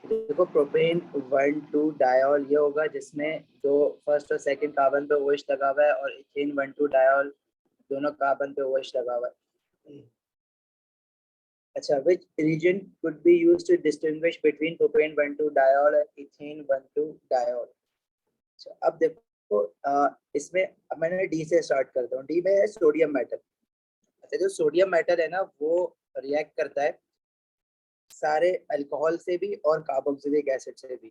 देखो propane 1,2 diol ये होगा जिसमें दो फर्स्ट और सेकंड कार्बन पे OH लगा हुआ है, और इथेन 1,2 डायोल दोनों कार्बन पे OH लगा हुआ है। अच्छा, which region could be used to distinguish between propane 1,2 diol and ethane 1,2 diol? अच्छा, अब देखो इसमें अब मैंने डी से स्टार्ट करता हूँ। डी में है सोडियम मेटल। अच्छा, जो सोडियम मेटल है ना वो रिएक्ट करता है सारे अल्कोहल से भी और कार्बोक्सिलिक एसिड से भी।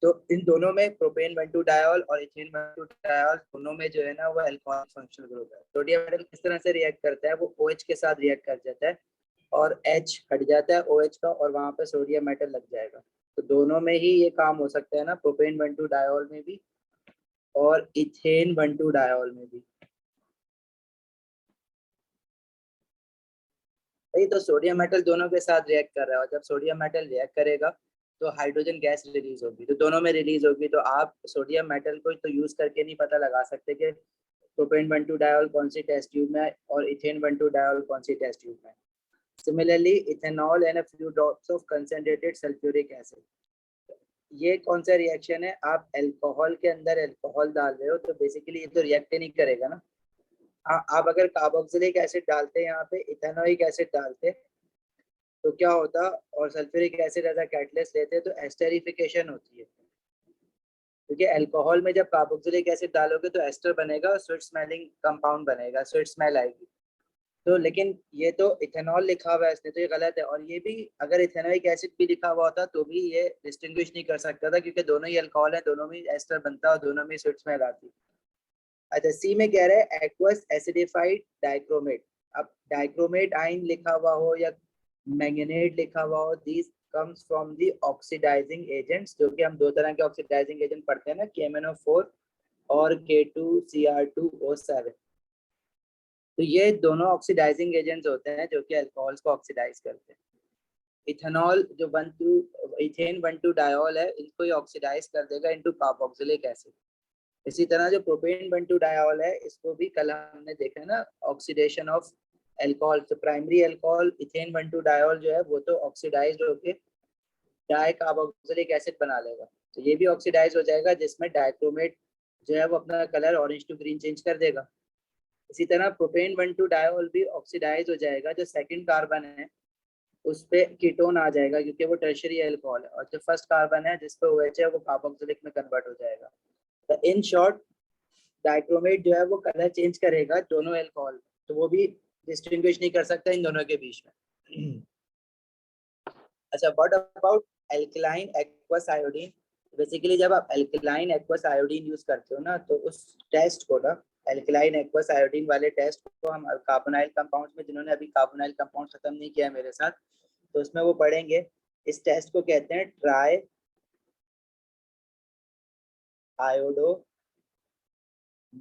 तो इन दोनों में प्रोपेन 1,2 डायोल और इथेन 1,2 डायोल दोनों में जो है ना वो अल्कोहल फंक्शनल ग्रुप है। सोडियम मेटल किस तरह से रिएक्ट करता है, वो OH के साथ रिएक्ट कर जाता है और H हट जाता है OH का, और वहां पे सोडियम मेटल लग जाएगा। तो दोनों में ही ये काम हो सकता है ना, प्रोपेन 1,2 डायोल में भी और इथेन 1,2 डायोल में भी। सही, तो सोडियम मेटल दोनों के साथ रिएक्ट कर रहा है, और जब सोडियम मेटल रिएक्ट करेगा तो हाइड्रोजन गैस रिलीज होगी, तो दोनों में रिलीज होगी। तो आप सोडियम मेटल को तो यूज करके नहीं पता लगा सकते कि प्रोपेन 1,2 डायोल कौन सी टेस्ट ट्यूब में है और इथेन 1,2 डायोल कौन सी टेस्ट ट्यूब में है। Similarly ethanol and a few drops of concentrated sulphuric acid, ये कौन सा रिएक्शन है, आप अल्कोहल के अंदर अल्कोहल डाल रहे हो तो बेसिकली ये तो रिएक्ट नहीं करेगा ना। आप अगर कार्बोक्सिलिक एसिड डालते यहाँ पे, इथेनोइक एसिड डालते तो क्या होता, और sulphuric acid as a catalyst लेते तो एस्टरिफिकेशन होती है, क्योंकि अल्कोहल में जब कार्बोक्सिलिक एसिड डालोगे तो एस्टर बनेगा और स्वीट स्मेलिंग कंपाउंड बनेगा, स्वीट स्मेल आएगी। तो लेकिन ये तो इथेनॉल लिखा हुआ है इसमें, तो ये गलत है। और ये भी अगर इथेनोइक एसिड भी लिखा हुआ होता तो भी ये डिस्टिंग्विश नहीं कर सकता था, क्योंकि दोनों ही अल्कोहल है, दोनों में एस्टर बनता है और दोनों में स्वीट स्मेल आती। अच्छा, सी में कह रहा है एक्वस एसिडिफाइड डाइक्रोमेट। अब डाइक्रोमेट आइन लिखा हुआ हो या मैंगनेट लिखा हुआ हो, this comes from the oxidising agents, जो कि हम दो तरह के ऑक्सीडाइजिंग एजेंट पढ़ते हैं ना, KMnO4 और K2Cr2O7। तो ये दोनों ऑक्सीडाइजिंग एजेंट्स होते हैं जो कि अल्कोहल्स को ऑक्सीडाइज करते हैं। इथेनॉल जो 1,2 इथेन 1,2 डायोल है, इनको ही ऑक्सीडाइज कर देगा इनटू कार्बोक्सिलिक एसिड। इसी तरह जो प्रोपेन 1,2 डायोल है, इसको भी कल हमने देखा है ना, ऑक्सीडेशन ऑफ अल्कोहल। तो प्राइमरी अल्कोहल इथेन 1,2 डायोल जो है वो तो ऑक्सीडाइज होके डाई कार्बोक्सिलिक एसिड बना लेगा, तो ये भी ऑक्सीडाइज हो जाएगा, जिसमें डाइक्रोमेट जो है वो अपना colour orange to green change कर देगा। इसी तरह प्रोपेन 1,2 डायोल भी ऑक्सीडाइज हो जाएगा, जो सेकंड कार्बन है उस पे कीटोन आ जाएगा क्योंकि वो टर्शियरी अल्कोहल है, और जो फर्स्ट कार्बन है जिस पे OH है वो कार्बोक्सिलिक में कन्वर्ट हो जाएगा। तो इन शॉर्ट डाइक्रोमेट जो है वो कलर चेंज करेगा दोनों अल्कोहल, तो वो भी डिस्टिंग्विश नहीं कर सकता इन दोनों के बीच में। अच्छा, what about alkaline aqueous iodine. Basically जब आप एल्कलाइन एक्वस आयोडीन यूज करते हो ना, तो उस टेस्ट को ना, एल्कलाइन एक्वस आयोडीन वाले टेस्ट को हम कार्बोनाइल कंपाउंड्स में, जिन्होंने अभी कार्बोनाइल कंपाउंड खत्म नहीं किया मेरे साथ, तो उसमें वो पढ़ेंगे। इस टेस्ट को कहते हैं ट्राई आयोडो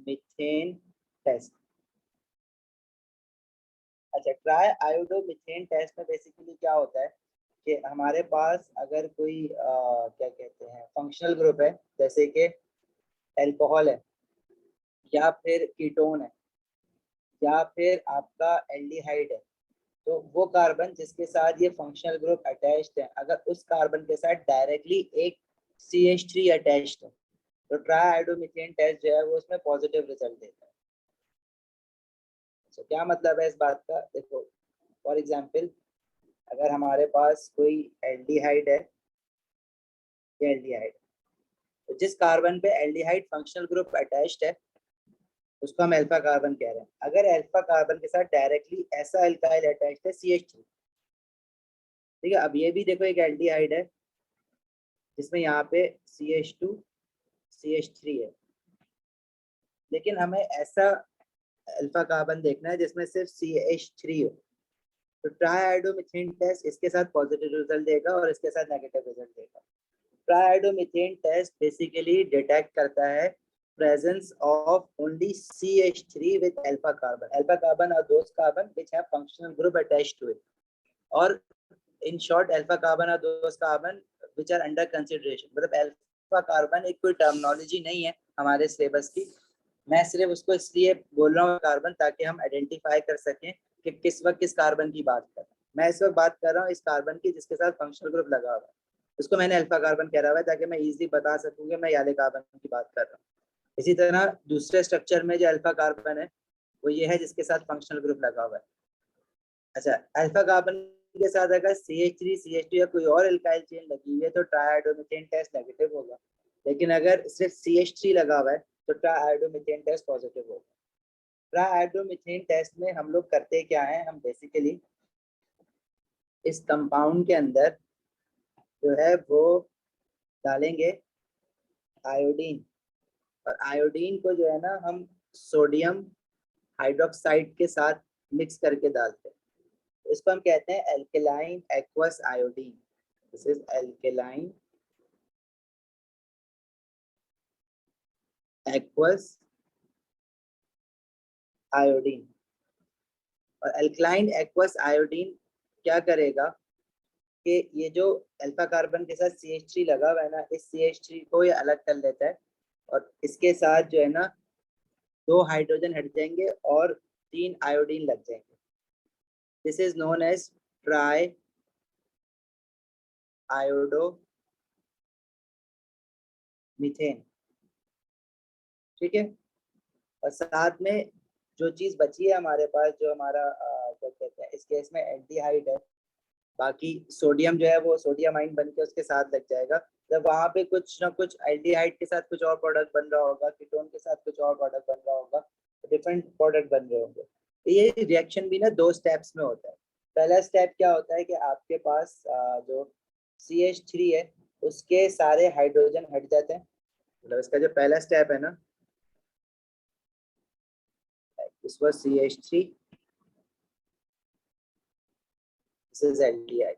मिथेन टेस्ट। अच्छा, ट्राई आयोडो मिथेन टेस्ट में बेसिकली क्या होता है कि हमारे पास अगर कोई क्या कहते हैं फंक्शनल ग्रुप है, जैसे कि अल्कोहल है या फिर कीटोन है या फिर आपका एल्डिहाइड है, तो वो कार्बन जिसके साथ ये फंक्शनल ग्रुप अटैच्ड है, अगर उस कार्बन के साथ डायरेक्टली एक CH3 अटैच्ड है, तो ट्राईआयोडोमिथेन टेस्ट जो है वो उसमें पॉजिटिव रिजल्ट देता है। तो क्या मतलब है इस बात का, देखो फॉर एग्जांपल अगर हमारे पास कोई एल्डिहाइड है, ये एल्डिहाइड, तो जिस कार्बन पे एल्डिहाइड फंक्शनल ग्रुप अटैच्ड है उसको हम अल्फा कार्बन कह रहे हैं। अगर अल्फा कार्बन के साथ डायरेक्टली ऐसा अल्काइल अटैच्ड है CH3, ठीक है। अब ये भी देखो एक एल्डिहाइड है जिसमें यहाँ पे CH2 CH3 है, लेकिन हमें ऐसा अल्फा कार्बन देखना है जिसमें सिर्फ CH3 हो, तो ट्राईआयोडोमिथेन टेस्ट इसके साथ पॉजिटिव रिजल्ट देगा और इसके साथ नेगेटिव रिजल्ट देगा। ट्राईआयोडोमिथेन टेस्ट बेसिकली डिटेक्ट करता है presence of only CH3 with alpha carbon. Alpha carbon are those carbon which have functional group attached to it. Or in short, alpha carbon are those carbon which are under consideration. मतलब alpha carbon एक कोई terminology नहीं है हमारे syllabus की, मैं सिर्फ उसको इसलिए बोल रहा हूँ कार्बन ताकि हम आइडेंटिफाई कर सकें कि किस वक्त किस कार्बन की बात कर रहे हैं। मैं इस वक्त बात कर रहा हूँ इस कार्बन की जिसके साथ फंक्शनल ग्रुप लगा हुआ है, उसको मैंने अल्फा कार्बन कह रहा है ताकि मैं इजीली बता सकूं कि मैं याले कार्बन की बात कर रहा हूँ। इसी तरह दूसरे स्ट्रक्चर में जो अल्फा कार्बन है वो ये है जिसके साथ फंक्शनल ग्रुप लगा हुआ है। अच्छा, अल्फा कार्बन के साथ अगर CH3 CH2 या कोई और एल्काइल चेन लगी हुई है तो ट्राइआयोडोमीथेन टेस्ट नेगेटिव होगा, लेकिन अगर सिर्फ CH3 लगा हुआ है तो ट्राइआयोडोमीथेन टेस्ट पॉजिटिव होगा। ट्राइआयोडोमीथेन टेस्ट में हम लोग करते क्या है, हम बेसिकली इस कंपाउंड के अंदर जो है वो डालेंगे आयोडीन, और आयोडीन को जो है ना हम सोडियम हाइड्रोक्साइड के साथ मिक्स करके डालते हैं। इसको हम कहते हैं alkaline aqueous iodine. This is alkaline aqueous iodine. और एल्कलाइन एक्वस आयोडीन क्या करेगा कि ये जो अल्फा कार्बन के साथ CH3 लगा हुआ है ना, इस CH3 को ये अलग कर लेता है और इसके साथ जो है ना 2 हाइड्रोजन हट जाएंगे और 3 आयोडीन लग जाएंगे। This is known as triiodomethane. ठीक है, और साथ में जो चीज बची है हमारे पास, जो हमारा क्या कहते हैं, इस केस में एल्डिहाइड है, बाकी सोडियम जो है वो सोडियम आइन बन के उसके साथ लग जाएगा। जब वहां पे कुछ ना कुछ एल्डिहाइड के साथ कुछ और प्रोडक्ट बन रहा होगा, कीटोन के साथ कुछ और प्रोडक्ट बन रहा होगा, डिफरेंट प्रोडक्ट बन रहे होंगे। ये रिएक्शन भी ना 2 स्टेप्स में होता है। पहला स्टेप क्या होता है कि आपके पास जो CH3 है उसके सारे हाइड्रोजन हट जाते हैं, मतलब इसका जो पहला स्टेप है ना, this was CH3, this is aldehyde.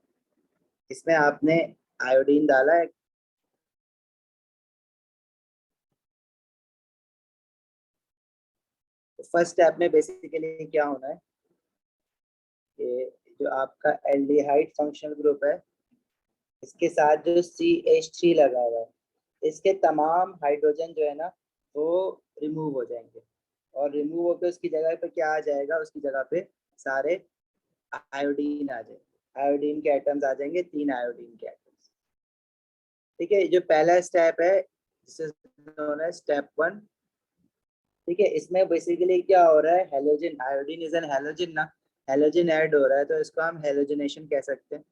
इसमें आपने आयोडीन डाला है, तो फर्स्ट स्टेप में बेसिकली क्या होना है कि जो आपका एल्डिहाइड फंक्शनल ग्रुप है इसके साथ जो CH3 लगा हुआ है इसके तमाम हाइड्रोजन जो है ना वो रिमूव हो जाएंगे, और रिमूव होकर उसकी जगह पे क्या आ जाएगा, उसकी जगह पे सारे आयोडीन आ जाएंगे, आयोडीन के एटम्स आ जाएंगे, 3 आयोडीन के एटम्स। ठीक है, जो पहला स्टेप है this is known as step 1। ठीक है, इसमें बेसिकली क्या हो रहा है, halogen, iodine is an halogen ना, हेलोजन ऐड हो रहा है तो इसको हम हेलोजनेशन कह सकते हैं।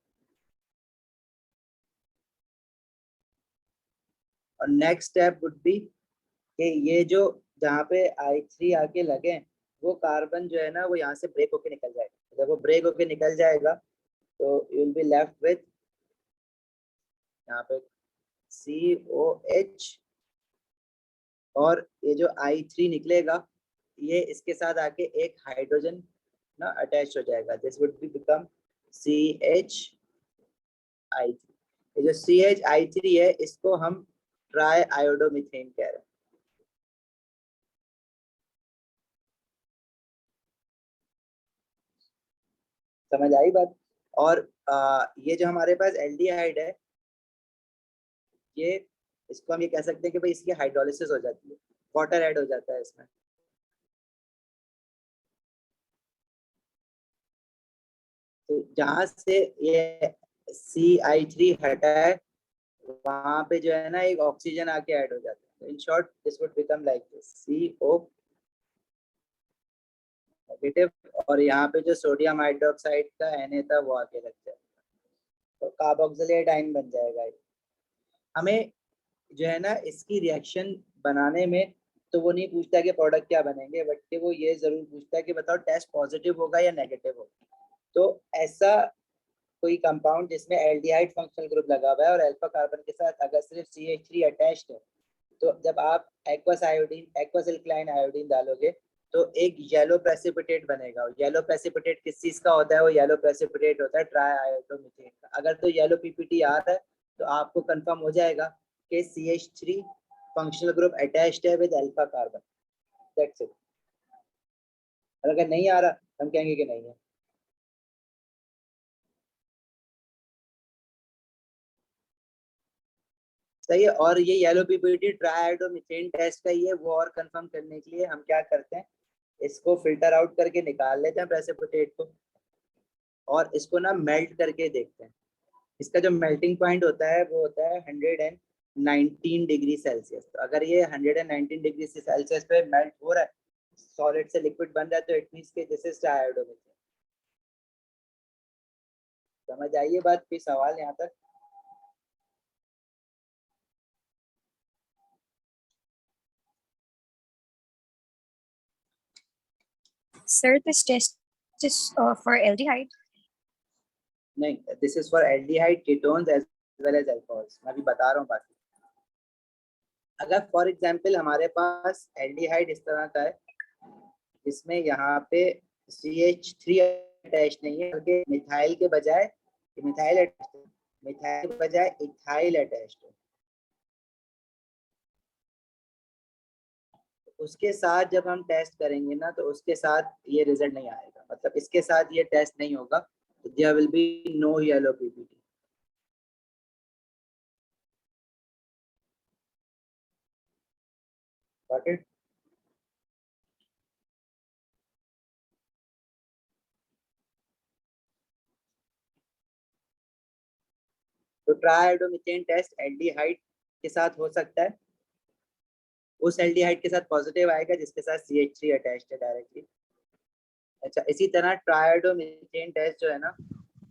और नेक्स्ट स्टेप वुड बी कि ये जो जहाँ पे I3 आके लगे वो कार्बन जो है ना वो यहाँ से ब्रेक होके निकल जाएगा। जब वो ब्रेक होके निकल जाएगा तो you will be left with यहाँ पे COH, और ये जो I3 निकलेगा ये इसके साथ आके एक हाइड्रोजन ना अटैच हो जाएगा, this would be become CHI3। ये जो CHI3 है इसको हम ट्राई आयोडोमीथेन कह रहे हैं। समझ आई बात? और ये जो हमारे पास एल्डिहाइड है ये, इसको हम ये कह सकते हैं कि भाई इसकी हाइड्रोलिसिस हो जाती है, वाटर ऐड हो जाता है इसमें। तो जहां से ये CI3 हटा है वहां पे जो है ना एक ऑक्सीजन आके ऐड हो जाता है। In short this would become like this CO negative, और यहाँ पे जो सोडियम हाइड्रोक्साइड का Na था वो आके लग जाएगा, तो कार्बोक्सिलेट आयन बन जाएगा। हमें जो है ना इसकी रिएक्शन बनाने में तो वो नहीं पूछता कि प्रोडक्ट क्या बनेंगे, बट कि वो ये जरूर पूछता है कि बताओ टेस्ट पॉजिटिव होगा या नेगेटिव होगा। तो ऐसा कोई कंपाउंड जिसमें एल्डिहाइड फंक्शनल ग्रुप लगा हुआ है और अल्फा कार्बन के साथ अगर सिर्फ CH3 अटैच्ड है, तो जब आप aqueous iodine, aqueous alkaline iodine डालोगे तो एक येलो प्रेसिपिटेट बनेगा। येलो प्रेसिपिटेट किस चीज का होता है, वो येलो प्रेसिपिटेट होता है ट्राई आयोडोमीथेन का। अगर तो येलो PPT आ रहा है तो आपको कंफर्म हो जाएगा कि CH3 फंक्शनल ग्रुप अटैच्ड है with alpha carbon, that's it. अगर नहीं आ रहा हम कहेंगे कि नहीं है। सही है, और ये येलो PPT ट्राइआयोडोमीथेन टेस्ट का ही है, वो और कंफर्म करने के लिए हम क्या करते हैं, इसको फिल्टर आउट करके निकाल लेते हैं प्रेसिपिटेट को, और इसको ना मेल्ट करके देखते हैं। इसका जो मेल्टिंग पॉइंट होता है वो होता है 119 डिग्री सेल्सियस। तो अगर ये 119 डिग्री सेल्सियस पे मेल्ट हो रहा है, सॉलिड से लिक्विड बन रहा है, तो इट मींस के दिस इज ट्राइआयोडोमीथेन। समझ आइए बात? कोई सवाल यहाँ तक? Sir, this test is for aldehyde. नहीं, this is for aldehyde, ketones as well as alcohols. मैं अभी बता रहा हूँ बाकी। अगर फॉर एग्जांपल हमारे पास एल्डिहाइड इस तरह का है, जिसमें यहाँ पे CH3 अटैच नहीं है, बल्कि मिथाइल के बजाय मिथाइल के बजाय इथाइल अटैच है, उसके साथ जब हम टेस्ट करेंगे ना, तो उसके साथ ये रिजल्ट नहीं आएगा। मतलब इसके साथ ये टेस्ट नहीं होगा, तो there will be no yellow PPT. Got it? तो ट्राइआयोडोमीथेन टेस्ट एल्डिहाइड के साथ हो सकता है। उस एल्डिहाइड के साथ पॉजिटिव आएगा जिसके साथ CH3 अटैच्ड है डायरेक्टली। अच्छा, इसी तरह ट्राइआयोडोमीथेन टेस्ट जो है ना,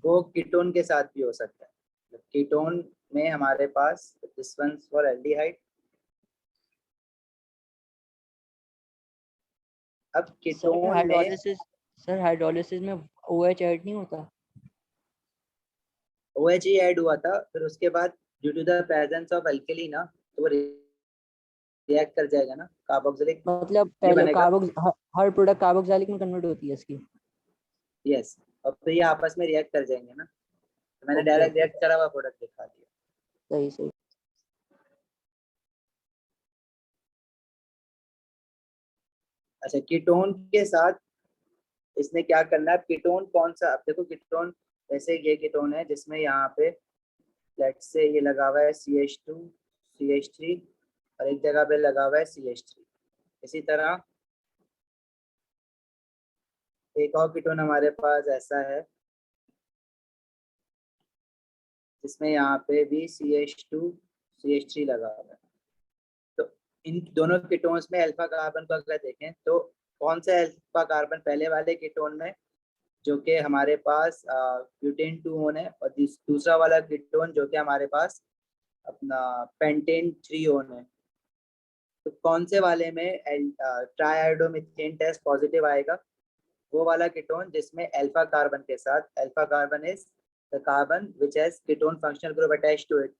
वो कीटोन के साथ भी हो सकता है। कीटोन में हमारे पास दिस वन फॉर एल्डिहाइड। अब सर कीटोन में हाइड्रोलिसिस में OH ऐड नहीं होता? OH ही ऐड हुआ था, फिर उसके बाद due to the presence of alkali ना, तो वो रिएक्ट कर जाएगा ना, कार्बोक्सिलिक मतलब ये पहले बनेगा। हर प्रोडक्ट कार्बोक्सिलिक में कन्वर्ट होती है इसकी। यस, और फिर ये आपस में रिएक्ट कर जाएंगे ना। तो मैंने ओके, डायरेक्ट ओके, रिएक्ट करा हुआ प्रोडक्ट दिखा दिया। सही सही। अच्छा, कीटोन के साथ इसने क्या करना है? कीटोन कौन सा? अब देखो कीटोन, जैसे ये कीटोन है जिसमें यहाँ पे लेट्स से ये लगा हुआ है CH2 CH3, और एक जगह पे लगा हुआ है CH3। इसी तरह एक और कीटोन हमारे पास ऐसा है जिसमें यहाँ पे भी CH2 CH3 लगा हुआ है। तो इन दोनों कीटोन्स में अल्फा कार्बन को अगर देखें, तो कौन सा अल्फा कार्बन? पहले वाले कीटोन में जो कि हमारे पास ब्यूटेन 2 ओन है, और दूसरा वाला कीटोन जो कि हमारे पास अपना पेंटेन 3 ओन है। तो कौन से वाले में ट्राइआयोडोमीथेन टेस्ट पॉजिटिव आएगा? वो वाला कीटोन जिसमें अल्फा कार्बन के साथ, alpha carbon is the carbon which has ketone functional group attached to it.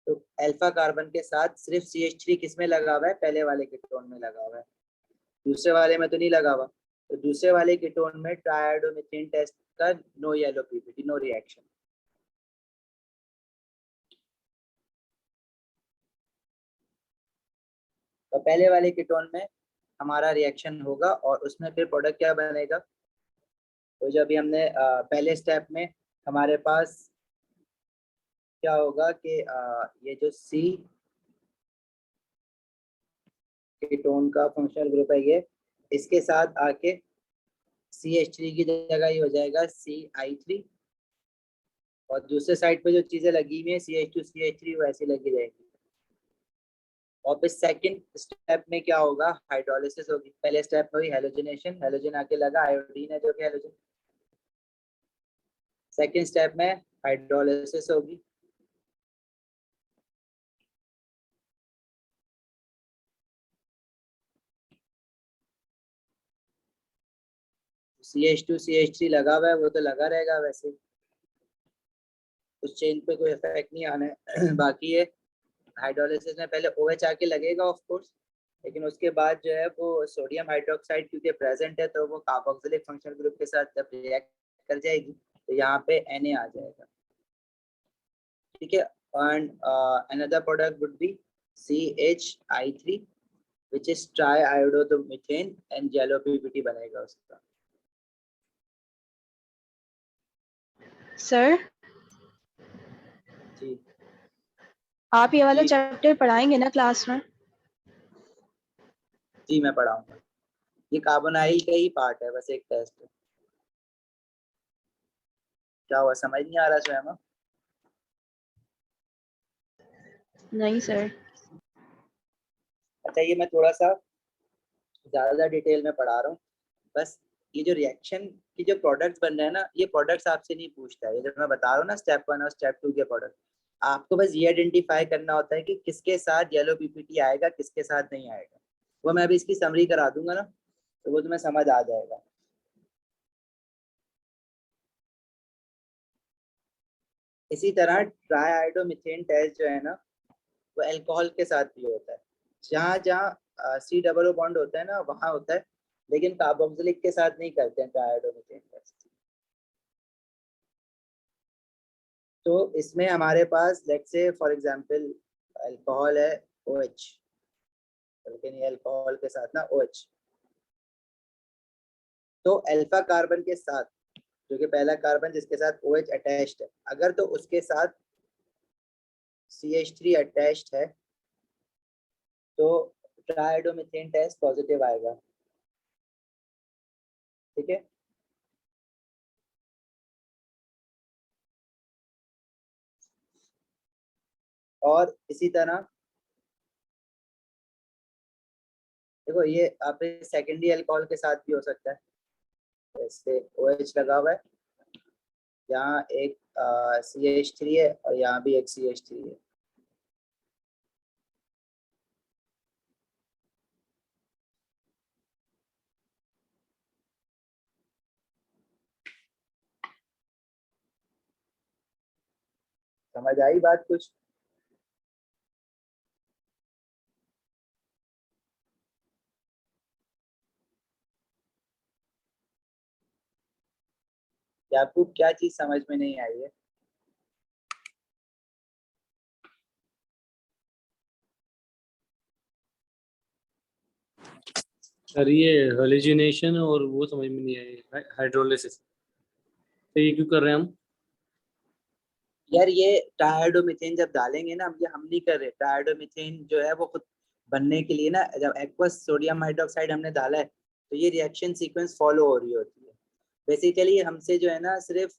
तो अल्फा कार्बन के साथ सिर्फ CH3 किसमें लगा हुआ है? पहले वाले कीटोन में लगा हुआ है, दूसरे वाले में तो नहीं लगा हुआ। तो दूसरे वाले कीटोन में ट्राइआयोडोमीथेन टेस्ट का no yellow PPT, no reaction. तो पहले वाले कीटोन में हमारा रिएक्शन होगा, और उसमें फिर प्रोडक्ट क्या बनेगा? तो जो अभी हमने पहले स्टेप में हमारे पास क्या होगा कि ये जो C कीटोन का फंक्शनल ग्रुप है, ये इसके साथ आके CH3 की जगह ये हो जाएगा CI3, और दूसरे साइड पे जो चीजें लगी हुई है CH2 CH3 वो ऐसी लगी रहेगी। और फिर सेकंड स्टेप में क्या होगा? हाइड्रोलिसिस होगी। पहले स्टेप में हुई हेलोजनेशन, हेलोजन आके लगा, आयोडीन है जो कि हेलोजन। सेकंड स्टेप में हाइड्रोलिसिस होगी। CH2 CH3 लगा हुआ है, वो तो लगा रहेगा वैसे, उस चेन पे कोई इफेक्ट नहीं आना है। बाकी ये हाइड्रोलिसिस में पहले OH आके लगेगा ऑफ कोर्स, लेकिन उसके बाद जो है वो सोडियम हाइड्रोक्साइड क्योंकि प्रेजेंट है, तो वो कार्बोक्सिलिक फंक्शनल ग्रुप के साथ जब रिएक्ट कर जाएगी, तो यहाँ पे Na आ जाएगा। ठीक है, and another product would be CHI3 which is triiodomethane and yellow PPT बनेगा उसका। सर, जी आप ये वाला जी चैप्टर पढ़ाएंगे ना क्लास में? जी, मैं पढ़ाऊंगा। ये कार्बोनाइल का ही पार्ट है, बस एक टेस्ट है। क्या हुआ, समझ नहीं आ रहा स्वयं? नहीं सर। अच्छा, ये मैं थोड़ा सा ज्यादा डिटेल में पढ़ा रहा हूँ। बस ये जो रिएक्शन की जो प्रोडक्ट्स बन रहे हैं ना, ये प्रोडक्ट्स आपसे नहीं पूछता है। ये जो मैं बता रहा हूँ ना, स्टेप 1 और स्टेप 2 के प्रोडक्ट, आपको बस ये आइडेंटिफाई करना होता है कि किसके साथ येलो पीपीटी आएगा, किसके साथ नहीं आएगा। वो मैं अभी इसकी समरी करा दूंगा ना, तो वो तुम्हें समझ आ जाएगा। इसी तरह ट्राइआयोडोमिथेन टेस्ट जो है ना, वो अल्कोहल के साथ भी होता है। जहाँ जहाँ सी डबल ओ बॉन्ड होता है ना, वहाँ होता है, लेकिन कार्बोक्सिलिक के साथ नहीं करते हैं ट्राइआयोडोमिथेन टेस्ट। तो इसमें हमारे पास let's say for example alcohol है OH, लेकिन ये अल्कोहल के साथ ना OH, तो अल्फा कार्बन के साथ जो कि पहला कार्बन जिसके साथ OH अटैच्ड है, अगर तो उसके साथ CH3 अटैच्ड है तो ट्राइआयोडोमिथेन टेस्ट पॉजिटिव आएगा। ठीक है, और इसी तरह देखो, ये आप सेकेंडरी अल्कोहल के साथ भी हो सकता है। जैसे OH लगा हुआ है, यहाँ एक CH3 है और यहाँ भी एक CH3 है। समझ आई बात कुछ? या आपको क्या चीज समझ में नहीं आई है? सर ये हेलोजिनेशन और वो समझ में नहीं आई, हाइड्रोलिसिस, तो ये क्यों कर रहे हैं हम? यार ये ट्राइआयोडोमिथेन जब डालेंगे ना, ये हम नहीं कर रहे। ट्राइआयोडोमिथेन जो है वो खुद बनने के लिए ना, जब एक्वस सोडियम हाइड्रोक्साइड हमने डाला है, तो ये रिएक्शन सीक्वेंस फॉलो हो रही होती है। बेसिकली हमसे जो है ना, सिर्फ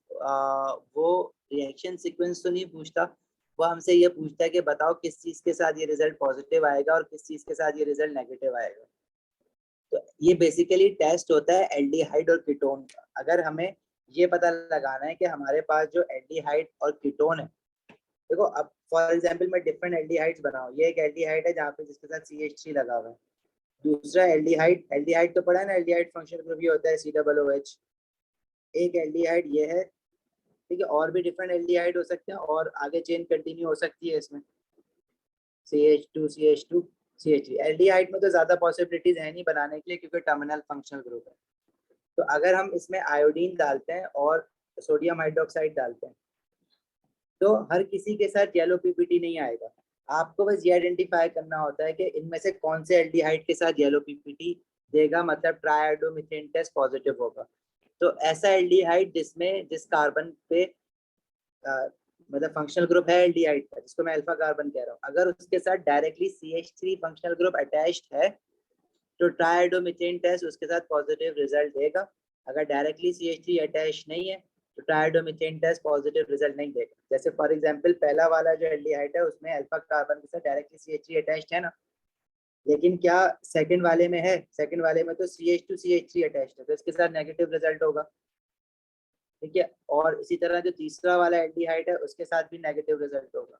वो रिएक्शन सीक्वेंस तो नहीं पूछता, वो हमसे ये पूछता है कि बताओ किस चीज के साथ ये रिजल्ट पॉजिटिव आएगा और किस चीज के साथ ये रिजल्ट नेगेटिव आएगा। तो ये बेसिकली टेस्ट होता है एल्डिहाइड और कीटोन का। अगर हमें ये पता लगाना है कि हमारे पास जो एल्डिहाइड और कीटोन है, देखो अब फॉर एग्जांपल मैं डिफरेंट एल्डिहाइड्स बनाऊं, ये एक एल्डिहाइड है जहाँ पे जिसके साथ CH3 लगा हुआ है। दूसरा एल्डिहाइड, एल्डिहाइड तो पढ़ा है ना, एल्डिहाइड फंक्शनल ग्रुप ये होता है COOH। एक एल्डिहाइड ये है, ठीक है, और भी डिफरेंट एल्डिहाइड हो सकते हैं और आगे चेन कंटिन्यू हो सकती है इसमें, CH2 CH2 CH3। एल्डिहाइड में तो ज्यादा पॉसिबिलिटीज है नहीं बनाने के लिए, क्योंकि टर्मिनल फंक्शनल ग्रुप है। तो अगर हम इसमें आयोडीन डालते हैं और सोडियम हाइड्रोक्साइड डालते हैं, तो हर किसी के साथ येलो पीपीटी नहीं आएगा। आपको बस ये आइडेंटिफाई करना होता है कि इनमें से कौन से एल्डिहाइड के साथ येलो पीपीटी देगा, मतलब ट्राइआयोडोमिथेन टेस्ट पॉजिटिव होगा। तो ऐसा एल्डिहाइड जिसमें जिस कार्बन पे मतलब फंक्शनल ग्रुप है एल्डिहाइड का, जिसको मैं अल्फा कार्बन कह रहा हूँ, अगर उसके साथ directly CH3 functional group attached है, तो ट्राइआयोडोमिथेन टेस्ट उसके साथ पॉजिटिव रिजल्ट देगा। अगर डायरेक्टली CH3 अटैच नहीं है, तो ट्राइआयोडोमिथेन टेस्ट पॉजिटिव रिजल्ट नहीं देगा। जैसे फॉर एग्जांपल पहला वाला जो एल्डिहाइड है, उसमें अल्फा कार्बन के साथ डायरेक्टली CH3 अटैच्ड है ना, लेकिन क्या सेकंड वाले में है? सेकंड वाले में तो CH2 CH3 अटैच्ड है, तो इसके साथ नेगेटिव रिजल्ट होगा। ठीक है, और इसी तरह जो तीसरा वाला एल्डिहाइड है, उसके साथ भी नेगेटिव रिजल्ट होगा।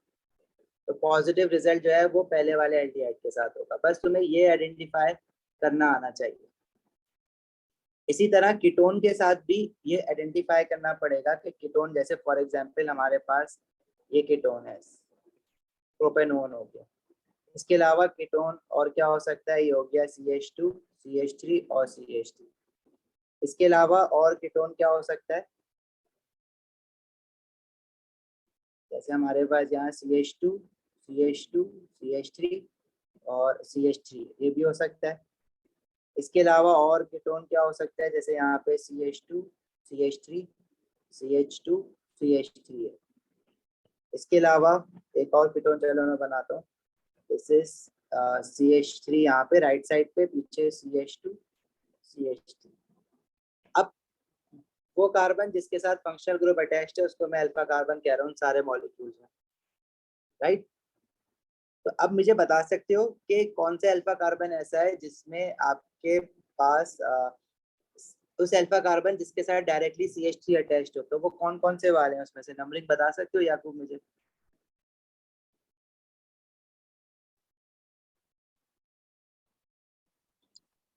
तो पॉजिटिव रिजल्ट जो है वो पहले वाले एल्डिहाइड के साथ होगा। बस तुम्हें ये आइडेंटिफाई करना आना चाहिए। इसी तरह कीटोन के साथ भी ये आइडेंटिफाई करना पड़ेगा कि कीटोन, जैसे फॉर एग्जांपल हमारे पास ये कीटोन है, प्रोपेनोन हो गया। इसके अलावा कीटोन और क्या हो सकता है? ये हो गया CH2 CH3 और CH3। इसके अलावा और कीटोन क्या हो सकता है? जैसे हमारे पास यहाँ CH2 CH2 CH3 और CH3, ये भी हो सकता है। इसके अलावा और कीटोन क्या हो सकता है? जैसे यहाँ पे CH2 CH3 CH2 CH3 है। इसके अलावा एक और कीटोन चलो मैं बनाता हूँ। दिस इज CH3, यहाँ पे राइट साइड पे पीछे CH2 CH3। अब वो कार्बन जिसके साथ फंक्शनल ग्रुप अटैच्ड है, उसको मैं अल्फा कार्बन कह रहा हूँ सारे मॉलिक्यूल्स में, राइट। तो अब मुझे बता सकते हो कि कौन सा अल्फा कार्बन ऐसा है जिसमें आपके पास उस अल्फा कार्बन जिसके साथ डायरेक्टली CH3 अटैच्ड हो, तो वो कौन कौन से वाले हैं उसमें से, नंबरिंग बता सकते हो याकूब मुझे?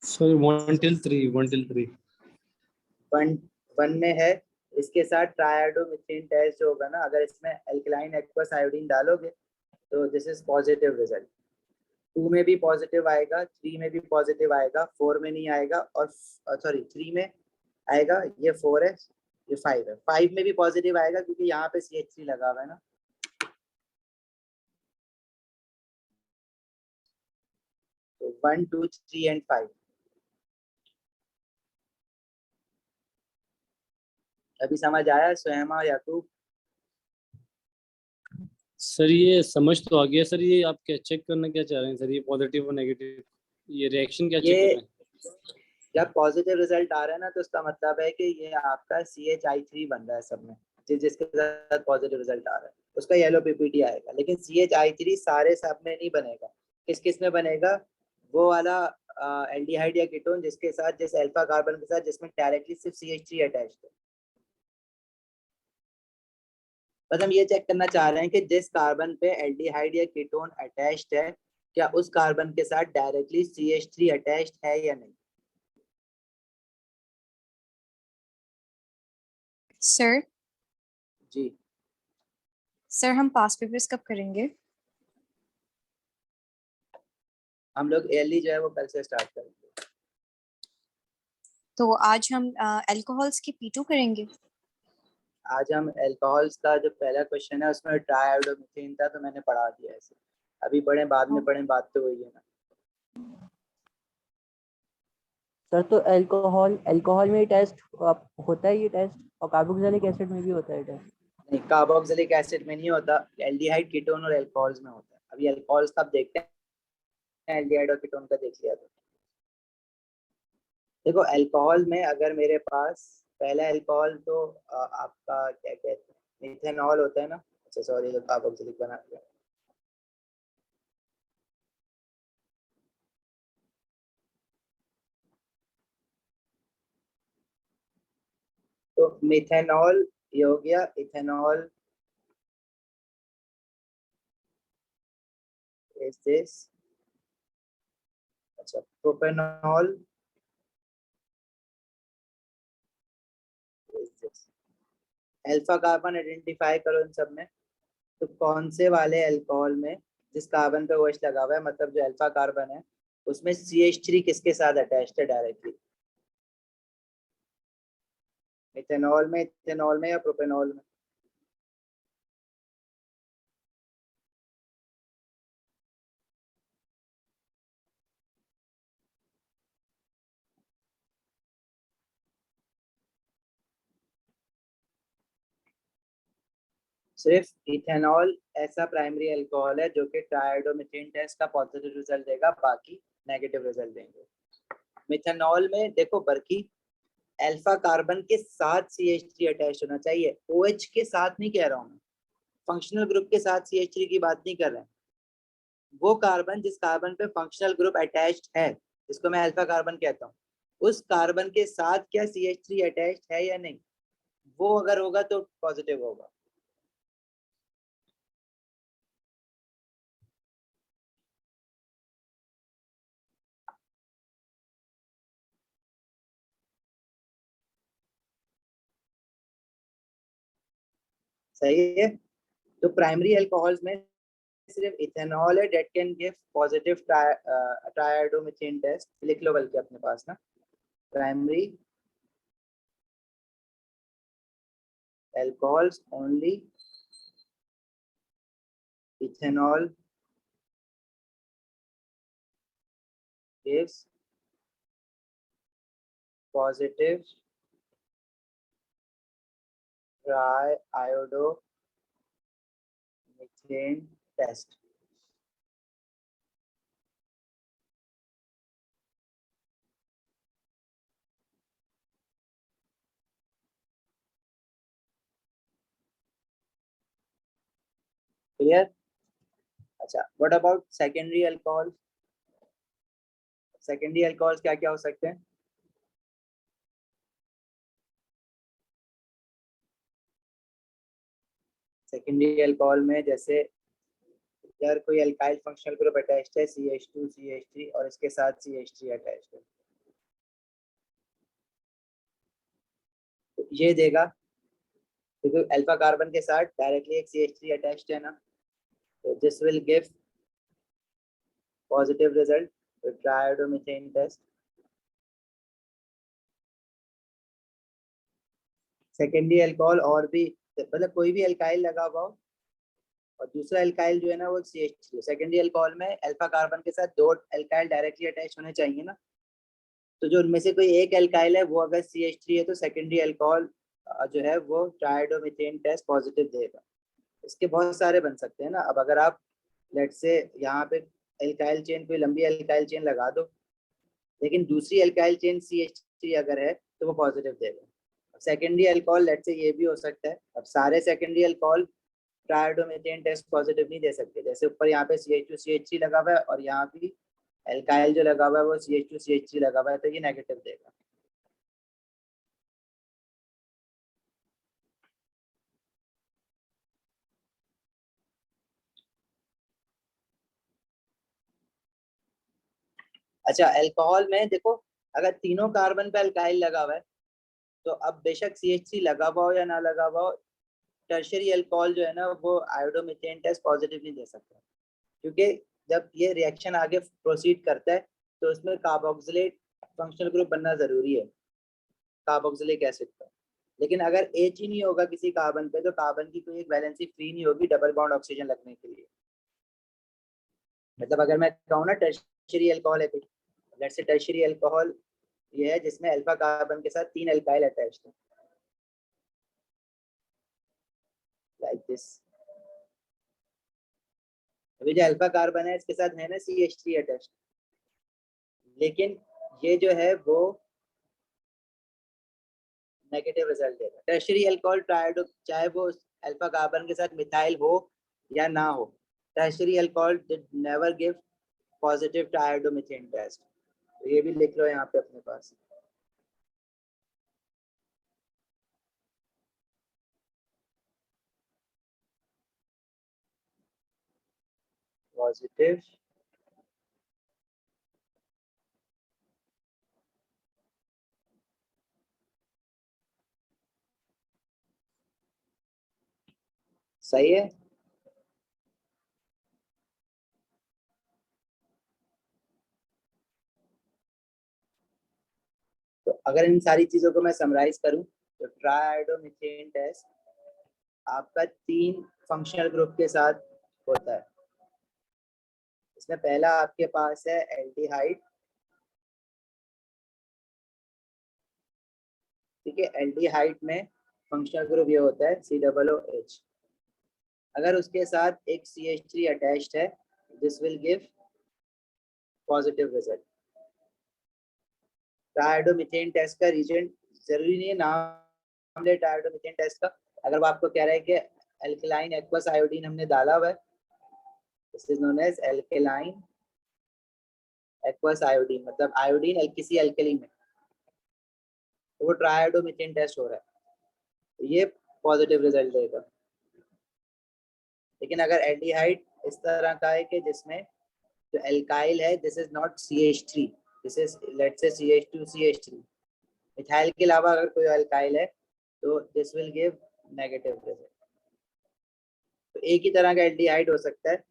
Sorry 1 till 3 1 till 3। One one में है, इसके साथ ट्राइआयोडोमिथेन टेस्ट जो होगा ना, अगर इसमें एल्कलाइन एक्वस आयोडीन डालोगे तो दिस इज पॉजिटिव रिजल्ट। 2 में भी पॉजिटिव आएगा, 3 में भी पॉजिटिव आएगा, 4 में नहीं आएगा, और सॉरी 3 में आएगा, ये 4 है, ये 5 है। 5 में भी पॉजिटिव आएगा क्योंकि यहाँ पे CH3 लगा हुआ है ना। तो 1 2 3 एंड 5 अभी समझ आया सुहैमा याकूब? सर ये समझ तो आ गया सर, ये आप क्या चेक करना क्या चाह रहे हैं सर, ये पॉजिटिव और नेगेटिव, ये रिएक्शन क्या चेक कर ये रहे हैं? जब पॉजिटिव रिजल्ट आ रहा है ना, तो उसका मतलब है कि ये आपका CHI3 बन रहा है सब में, जिसके साथ पॉजिटिव रिजल्ट आ रहा है उसका येलो पीपीटी आएगा। लेकिन CHI3 सारे सब में नहीं बनेगा, किस किस में बनेगा? वो वाला एल्डिहाइड या कीटोन जिसके साथ, जिस अल्फा कार्बन के साथ जिसमें डायरेक्टली सिर्फ CH3 अटैच्ड है। बस हम ये चेक करना चाह रहे हैं कि जिस कार्बन पे एल्डिहाइड या कीटोन अटैच्ड है, क्या उस कार्बन के साथ डायरेक्टली CH3 अटैच्ड है या नहीं। सर जी, सर हम पास पेपर्स कब करेंगे? हम लोग एयरली जो है वो कल से स्टार्ट करेंगे। तो आज हम अल्कोहल्स की P2 करेंगे। आज हम अल्कोहल्स का जो पहला क्वेश्चन है उसमें ट्राइआयोडोमिथेन था, तो मैंने पढ़ा दिया ऐसे। अभी पढ़े बाद में पढ़े, बात तो वही है ना। सर तो अल्कोहल अल्कोहल में टेस्ट होता है ये टेस्ट, और कार्बोक्सिलिक एसिड में भी होता है टेस्ट? नहीं, कार्बोक्सिलिक एसिड में नहीं होता, एल्डिहाइड कीटोन और अल्कोहल्स में होता है। अभी अल्कोहल्स का आप देखते हैं, एल्डिहाइड और कीटोन का देख लिया। तो देखो अल्कोहल में अगर मेरे पास पहला अल्कोहल तो आपका क्या कहते हैं, मिथेनॉल होता है ना। अच्छा सॉरी, तो कार्बोक्सिलिक बना दिया। तो मिथेनॉल ये हो गया, इथेनॉल इज दिस। अच्छा, propanol is this. Alpha carbon identify करो इन सब में। तो कौन से वाले अल्कोहल में जिस कार्बन पे OH लगा हुआ है, मतलब जो अल्फा कार्बन है उसमें CH3 किसके साथ अटैच्ड है डायरेक्टली? मिथेनॉल में, इथेनॉल में, या प्रोपेनॉल में? सिर्फ इथेनॉल ऐसा प्राइमरी अल्कोहल है जो कि ट्राइआयोडोमिथेन टेस्ट का पॉजिटिव रिजल्ट देगा, बाकी नेगेटिव रिजल्ट देंगे। मिथेनॉल में देखो बरकी, अल्फा कार्बन के साथ CH3 अटैच होना चाहिए, OH के साथ नहीं कह रहा हूँ मैं, फंक्शनल ग्रुप के साथ CH3 की बात नहीं कर रहे हैं। वो कार्बन जिस कार्बन पे फंक्शनल ग्रुप अटैच्ड है, जिसको मैं अल्फा कार्बन कहता हूँ, उस कार्बन के साथ क्या CH3 अटैच्ड है या नहीं, वो अगर होगा तो पॉजिटिव होगा। सही है। तो प्राइमरी अल्कोहल्स में सिर्फ इथेनॉल है that can give positive triiodomethane test. लिख लो बल्कि अपने पास ना, primary alcohols only ethanol gives positive triiodomethane test। Clear? अच्छा, what about secondary alcohol? Secondary alcohol क्या क्या हो सकते हैं? सेकेंडरी अल्कोहल में जैसे अगर कोई अल्काइल फंक्शनल ग्रुप अटैच्ड है CH2 CH3 और इसके साथ CH3 अटैच्ड है, तो ये देगा, क्योंकि अल्फा कार्बन के साथ डायरेक्टली एक CH3 अटैच्ड है ना, तो this will give positive result triiodomethane test. Secondary alcohol और भी, मतलब कोई भी अल्काइल लगा हुआ हो और दूसरा अल्काइल जो है ना वो CH3, सेकेंडरी अल्कोहल में अल्फा कार्बन के साथ दो अल्काइल डायरेक्टली अटैच होने चाहिए ना, तो जो उनमें से कोई एक अल्काइल है वो अगर CH3 है तो सेकेंडरी अल्कोहल जो है वो ट्राइओडोमीथेन टेस्ट पॉजिटिव देगा। इसके बहुत सारे बन सकते हैं ना। अब अगर आप लेट से यहाँ पे अल्काइल चेन, कोई लंबी अल्काइल चेन लगा दो, लेकिन दूसरी अल्काइल चेन CH3 अगर है तो वो पॉजिटिव देगा। सेकेंडरी अल्कोहल लेट से ये भी हो सकता है। अब सारे सेकेंडरी अल्कोहल ट्राइओडोमीथेन टेस्ट पॉजिटिव नहीं दे सकते, जैसे ऊपर यहाँ पे CH2 CH3 लगा हुआ है और यहाँ भी एल्काइल जो लगा हुआ है वो CH2 CH3 लगा हुआ है, तो ये नेगेटिव देगा। अच्छा, अल्कोहल में देखो, अगर तीनों कार्बन पे अल्काइल लगा हुआ है तो अब बेशक CH3 लगा हुआ हो या ना लगा हुआ हो, टर्शियरी अल्कोहल जो है ना वो आयोडोमीथेन टेस्ट पॉजिटिव नहीं दे सकता, क्योंकि जब ये रिएक्शन आगे प्रोसीड करता है तो उसमें कार्बोक्सिलेट फंक्शनल ग्रुप बनना जरूरी है, कार्बोक्सिलिक एसिड का। लेकिन अगर H ही नहीं होगा किसी कार्बन पे तो कार्बन की कोई एक वैलेंसी फ्री नहीं होगी डबल बॉन्ड ऑक्सीजन लगने के लिए। मतलब अगर मैं कहूँ ना टर्शियरी अल्कोहल है, लेट्स से टर्शियरी अल्कोहल ये है जिसमें अल्फा कार्बन के साथ तीन अल्काइल अटैच्ड है, लाइक दिस। अभी जो अल्फा कार्बन है इसके साथ है ना CH3 अटैच्ड, लेकिन ये जो है वो नेगेटिव रिजल्ट देगा। टर्शियरी अल्कोहल ट्राइडो, चाहे वो अल्फा कार्बन के साथ मिथाइल हो या ना हो, tertiary alcohol did never give positive triiodomethane test. तो ये भी लिख लो यहाँ पे अपने पास, पॉजिटिव सही है। तो अगर इन सारी चीजों को मैं समराइज करूं तो ट्राइओडोमीथेन टेस्ट आपका तीन फंक्शनल ग्रुप के साथ होता है। इसमें पहला आपके पास है एल्डिहाइड, ठीक है। एल्डिहाइड में फंक्शनल ग्रुप ये होता है COOH। अगर उसके साथ एक CH3 अटैच्ड है, this will give positive result. Triiodomethane test का रीजन जरूरी नहीं है नाम ले ट्राइओडोमीथेन टेस्ट का, अगर वो आपको कह रहा है कि अल्कलाइन एक्वस आयोडीन हमने डाला हुआ है, this is known as alkaline aqueous iodine, मतलब आयोडीन किसी अल्कली में, तो वो ट्राइओडोमीथेन टेस्ट हो रहा है, तो ये पॉजिटिव रिजल्ट देगा। लेकिन अगर एल्डिहाइड इस तरह का है कि जिसमें जो एल्काइल है this is not CH3, this is let's say CH2 CH3, methyl के अलावा अगर कोई अल्काइल है तो this will give negative result. तो एक ही तरह का एल्डिहाइड हो सकता है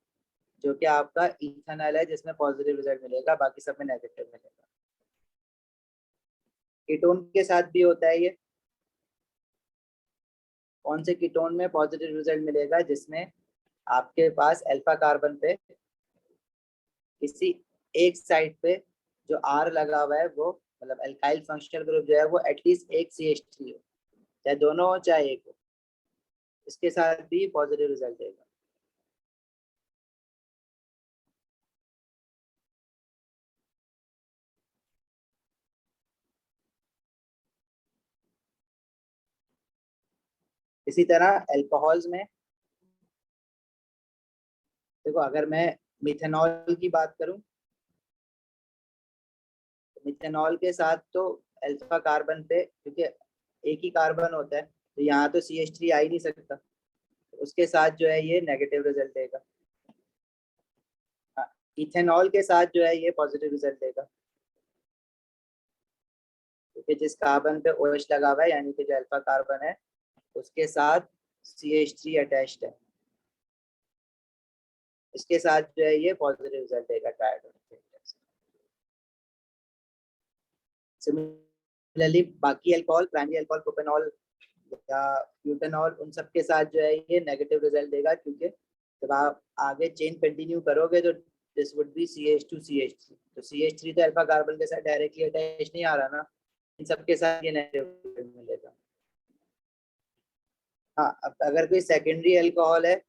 जो कि आपका इथेनॉल है जिसमें पॉजिटिव रिजल्ट मिलेगा, बाकी सब में नेगेटिव मिलेगा। कीटोन के साथ भी होता है ये। कौन से कीटोन में पॉजिटिव रिजल्ट मिलेगा? जिसमें आपके पास अल्फा कार्बन पे किसी एक साइड पे जो R लगा हुआ है वो, मतलब अल्काइल फंक्शनल ग्रुप जो है वो एटलीस्ट एक CH3 हो, चाहे दोनों हो चाहे एक हो, इसके साथ भी पॉजिटिव रिजल्ट देगा। इसी तरह अल्कोहल्स में देखो अगर मैं मिथेनॉल की बात करूं, मिथेनॉल के साथ तो अल्फा कार्बन पे, क्योंकि एक ही कार्बन होता है तो यहाँ तो CH3 आ ही नहीं सकता, उसके साथ जो है ये नेगेटिव रिजल्ट देगा। हाँ, इथेनॉल के साथ जो है ये पॉजिटिव रिजल्ट देगा, क्योंकि जिस कार्बन पे OH लगा हुआ है यानी कि जो अल्फा कार्बन है उसके साथ CH3 अटैच्ड है, इसके साथ जो है ये पॉजिटिव रिजल्ट देगा ट्राइहाइड्रोमीथेन टेस्ट। सिमिलरली बाकी अल्कोहल, प्राइमरी अल्कोहल, प्रोपेनॉल या ब्यूटेनॉल, उन सब के साथ जो है ये नेगेटिव रिजल्ट देगा, क्योंकि जब आप आगे चेन कंटिन्यू करोगे तो this would be CH2 CH3, तो CH3 तो अल्फा कार्बन के साथ डायरेक्टली अटैच नहीं आ रहा ना, इन सब के साथ ये नेगेटिव मिलेगा। हाँ, अब अगर कोई सेकेंडरी अल्कोहल है,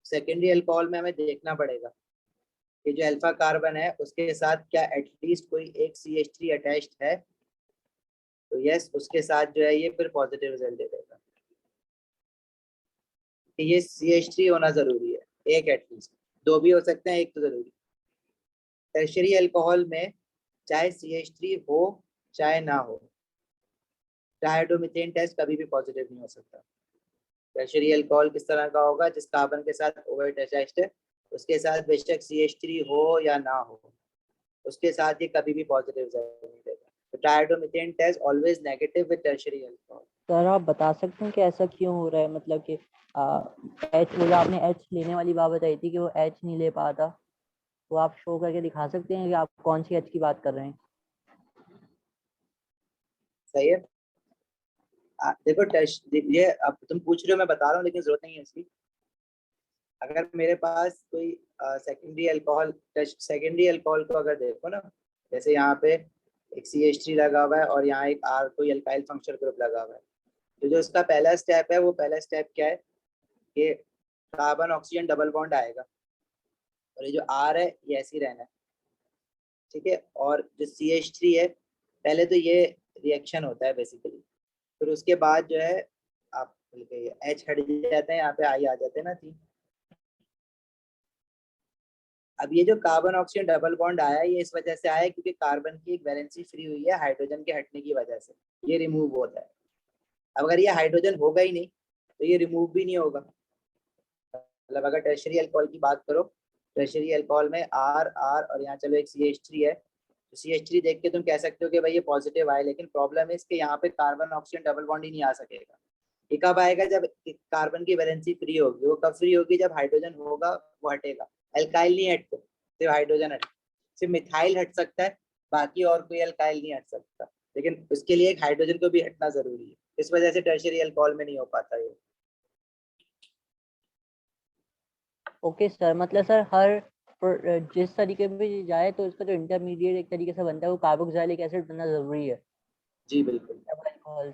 सेकेंडरी अल्कोहल में हमें देखना पड़ेगा कि जो अल्फा कार्बन है उसके साथ क्या एटलीस्ट कोई एक CH3 अटैच्ड है, तो यस उसके साथ जो है ये फिर पॉजिटिव रिजल्ट दे देगा कि ये CH3 होना जरूरी है, एक एटलीस्ट, दो भी हो सकते हैं, एक तो जरूरी। टर्शियरी अल्कोहल में चाहे CH3 हो चाहे ना हो, ट्राइहाइड्रोमीथेन टेस्ट कभी भी पॉजिटिव नहीं हो सकता। टर्शियरी अल्कोहल किस तरह का होगा, जिस कार्बन के साथ OH अटैच्ड है उसके साथ बेशक CH3 हो या ना हो, उसके साथ ये कभी भी पॉजिटिव रिजल्ट नहीं देगा। तो trihydromethane test always negative with tertiary alcohol. Sir आप बता सकते हैं कि ऐसा क्यों हो रहा है, मतलब कि एच, वो जो आपने एच लेने वाली बात बताई थी कि वो एच नहीं ले पाता, वो आप शो करके दिखा सकते हैं कि आप कौन सी एच की बात कर रहे हैं? सही है। देखो टेस्ट ये अब तुम पूछ रहे हो, मैं बता रहा हूँ, लेकिन जरूरत नहीं है इसकी। अगर मेरे पास कोई सेकेंडरी अल्कोहल, सेकेंडरी अल्कोहल को अगर देखो ना, जैसे यहाँ पे एक CH3 लगा हुआ है और यहाँ एक R कोई अल्काइल फंक्शनल ग्रुप लगा हुआ है, तो जो इसका पहला स्टेप है वो पहला स्टेप क्या है कि कार्बन ऑक्सीजन डबल बॉन्ड आएगा और ये जो R है ये ऐसे ही रहना है, ठीक है। और जो CH3 है, पहले तो ये रिएक्शन होता है बेसिकली, फिर उसके बाद जो है आप H हट जाते हैं, यहाँ पे I आ जाते हैं ना 3। अब ये जो कार्बन ऑक्सीजन डबल बॉन्ड आया है ये इस वजह से आया है क्योंकि कार्बन की एक वैलेंसी फ्री हुई है हाइड्रोजन के हटने की वजह से, ये रिमूव होता है। अब अगर ये हाइड्रोजन होगा ही नहीं तो ये रिमूव भी नहीं होगा। मतलब अगर टर्शियरी अल्कोहल की बात करो, टर्शियरी अल्कोहल में R R और यहाँ चलो एक CH3 है, तो CH3 देख के तुम कह सकते हो कि भाई ये पॉजिटिव आए, लेकिन प्रॉब्लम है इसके यहाँ पे कार्बन ऑक्सीजन डबल बॉन्ड ही नहीं आ सकेगा। ये कब आएगा, जब कार्बन की वैलेंसी फ्री होगी। वो कब फ्री होगी, जब हाइड्रोजन होगा वो हटेगा। अल्काइल नहीं हटते, सिर्फ हाइड्रोजन हट, सिर्फ मिथाइल हट सकता है, बाकी और कोई अल्काइल नहीं हट सकता, लेकिन उसके लिए एक हाइड्रोजन को भी हटना जरूरी है, इस वजह से टर्शियरी अल्कोहल में नहीं हो पाता ये। ओके सर, मतलब सर हर जिस तरीके पे जाए तो इसका जो इंटरमीडिएट एक तरीके से बनता है वो कार्बोक्सिलिक एसिड बनना जरूरी है जी बिल्कुल अल्कोहल।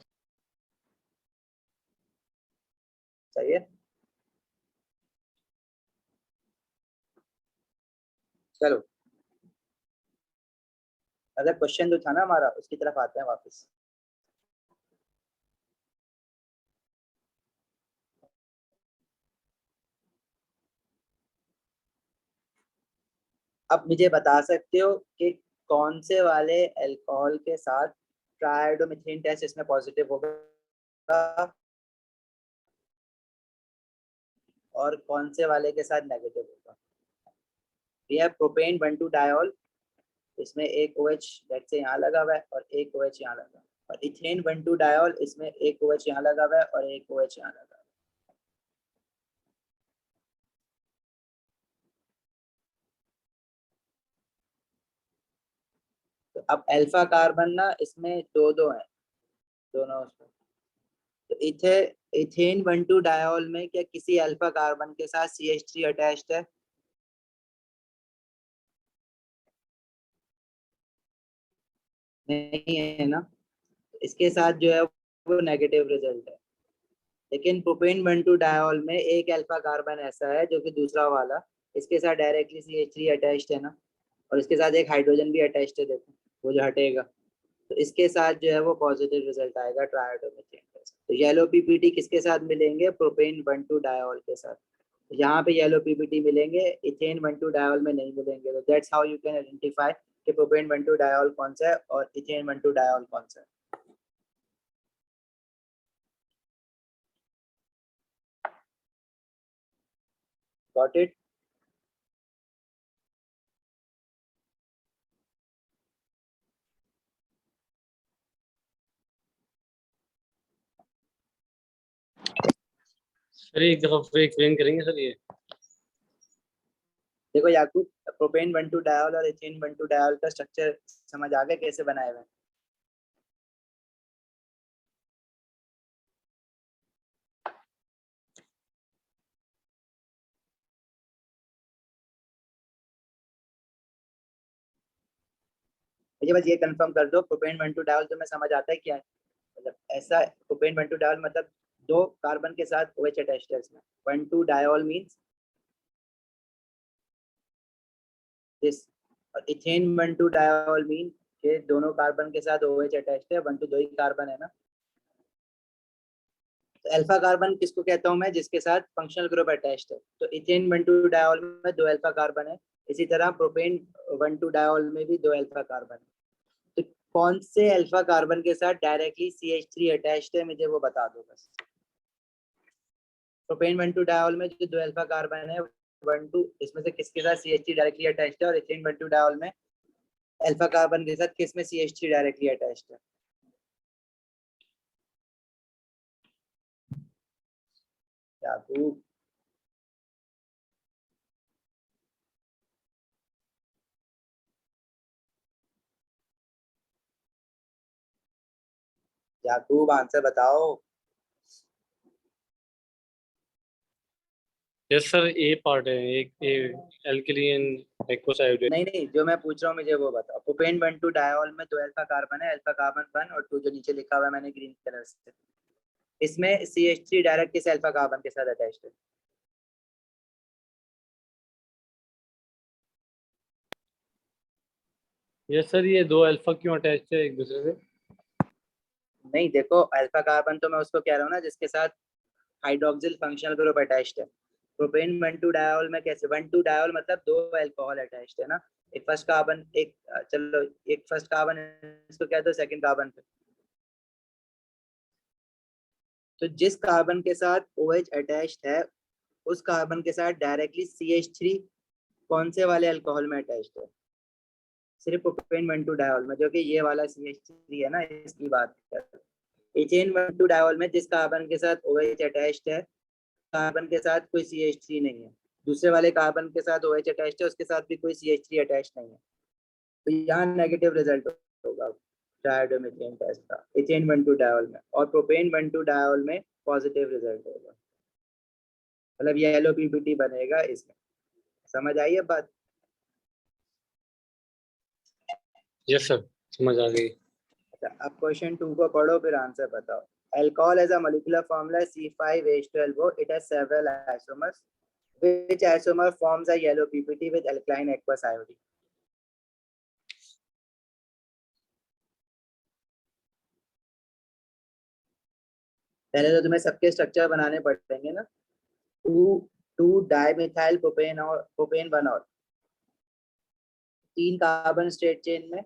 सही है। चलो अगर क्वेश्चन जो था ना हमारा उसकी तरफ आते हैं वापस। अब मुझे बता सकते हो कि कौन से वाले अल्कोहल के साथ ट्राइहाइड्रोमीथेन टेस्ट इसमें पॉजिटिव होगा और कौन से वाले के साथ नेगेटिव होगा। ये है प्रोपेन 1,2 डायोल, इसमें एक OH लेट से यहाँ लगा हुआ है और एक OH यहाँ लगा, और इथेन 1,2 डायोल, इसमें एक OH यहाँ लगा हुआ है और एक OH यहाँ लगा। तो अब अल्फा कार्बन ना इसमें दो दो हैं, दोनों उसमें, तो इथेन 1,2 डायोल में क्या किसी अल्फा कार्बन के साथ CH3 अटैच्ड है? नहीं है ना, इसके साथ जो है वो नेगेटिव रिजल्ट है। लेकिन प्रोपेन 1,2 डायोल में एक अल्फा कार्बन ऐसा है जो कि दूसरा वाला, इसके साथ डायरेक्टली CH3 अटैच्ड है ना, और इसके साथ एक हाइड्रोजन भी अटैच्ड है, देखो वो जो हटेगा, तो इसके साथ जो है वो पॉजिटिव रिजल्ट आएगा ट्राइहाइड्रोमीथेन टेस्ट। तो येलो पीपीटी किसके साथ मिलेंगे? प्रोपेन 1,2 डायोल के साथ। तो यहाँ पे येलो पीपीटी मिलेंगे, इथेन 1,2 डायोल में नहीं मिलेंगे। तो that's how you can identify कि प्रोपेन 1,2 डायोल कौन सा है और इथेन 1,2 डायोल कौन सा है। Got it? सर एक दफा फिर एक्सप्लेन करेंगे सर ये? देखो याकूब, प्रोपेन 1,2 डायोल और इथेन 1,2 डायोल का स्ट्रक्चर समझ आ गया कैसे बनाए हुए हैं? मुझे बस ये कंफर्म कर दो, प्रोपेन 1,2 डायोल तुम्हें समझ आता है क्या है? मतलब ऐसा प्रोपेन 1,2 डायोल मतलब 2 कार्बन के साथ OH अटैच्ड है इसमें। 1,2 डायोल मींस दिस, और इथेन 1,2 डायोल मीन के दोनों कार्बन के साथ OH अटैच्ड है। 1,2 दो ही कार्बन है ना। तो अल्फा कार्बन किसको कहता हूं मैं? जिसके साथ फंक्शनल ग्रुप अटैच्ड है। तो इथेन 1,2 डायोल में 2 अल्फा कार्बन है, इसी तरह प्रोपेन 1,2 डायोल में भी 2 अल्फा कार्बन है। तो कौन से अल्फा कार्बन के साथ डायरेक्टली CH3 अटैच्ड है मुझे वो बता दो बस। प्रोपेन 1,2 डायोल में जो 2 अल्फा कार्बन है 1,2, इसमें से किसके साथ CH3 डायरेक्टली अटैच्ड है? और इथेन 1,2 डायोल में अल्फा कार्बन के साथ किसमें CH3 डायरेक्टली अटैच्ड है? याकूब, याकूब आंसर बताओ। यस सर, ए पार्ट है, एक ए एल्किलीन एक्वस नहीं नहीं, जो मैं पूछ रहा हूँ मुझे वो बताओ। प्रोपेन 1,2 डायोल में 2 अल्फा कार्बन है, अल्फा कार्बन 1 और 2 जो नीचे लिखा हुआ है मैंने ग्रीन कलर से। इसमें CH3 डायरेक्ट किस अल्फा कार्बन के साथ अटैच्ड है? यस सर, ये दो अल्फा क्यों अटैच है एक दूसरे से? नहीं देखो, अल्फा कार्बन तो मैं उसको कह रहा हूँ ना जिसके साथ हाइड्रोक्सिल फंक्शनल ग्रुप अटैच्ड है। प्रोपेन 1,2 डायोल में कैसे? 1,2 डायोल मतलब 2 अल्कोहल अटैच्ड है ना। एक फर्स्ट कार्बन, एक चलो एक फर्स्ट कार्बन इसको कह दो सेकंड कार्बन पे। तो जिस कार्बन के साथ OH अटैच्ड है उस कार्बन के साथ डायरेक्टली CH3 कौन से वाले अल्कोहल में अटैच्ड है? सिर्फ प्रोपेन 1,2 डायोल में, जो कि ये वाला CH3 है ना, इसकी बात कर। इथेन 1,2 डायोल में जिस कार्बन के साथ OH अटैच्ड है, कार्बन के साथ कोई CH3 नहीं है। दूसरे वाले कार्बन के साथ OH अटैच्ड है, उसके साथ भी कोई CH3 अटैच्ड नहीं है। तो यहाँ नेगेटिव रिजल्ट होगा डायोडोमिथेन टेस्ट का इथेन 1,2 डायोल में, और प्रोपेन 1,2 डायोल में पॉजिटिव रिजल्ट होगा। मतलब येलो पीपीटी बनेगा इसमें। समझ आई है बात? यस सर, समझ आ गई। अच्छा, अब क्वेश्चन 2 को पढ़ो फिर आंसर बताओ। Alcohol as a molecular formula C5H12O. It has several isomers. Which isomer forms a yellow PPT with alkaline aqueous iodine? पहले तो तुम्हें सबके स्ट्रक्चर बनाने पड़ेंगे ना। टू टू डाइमिथाइल प्रोपेन और प्रोपेन 1 और 3 कार्बन स्टेट चेन में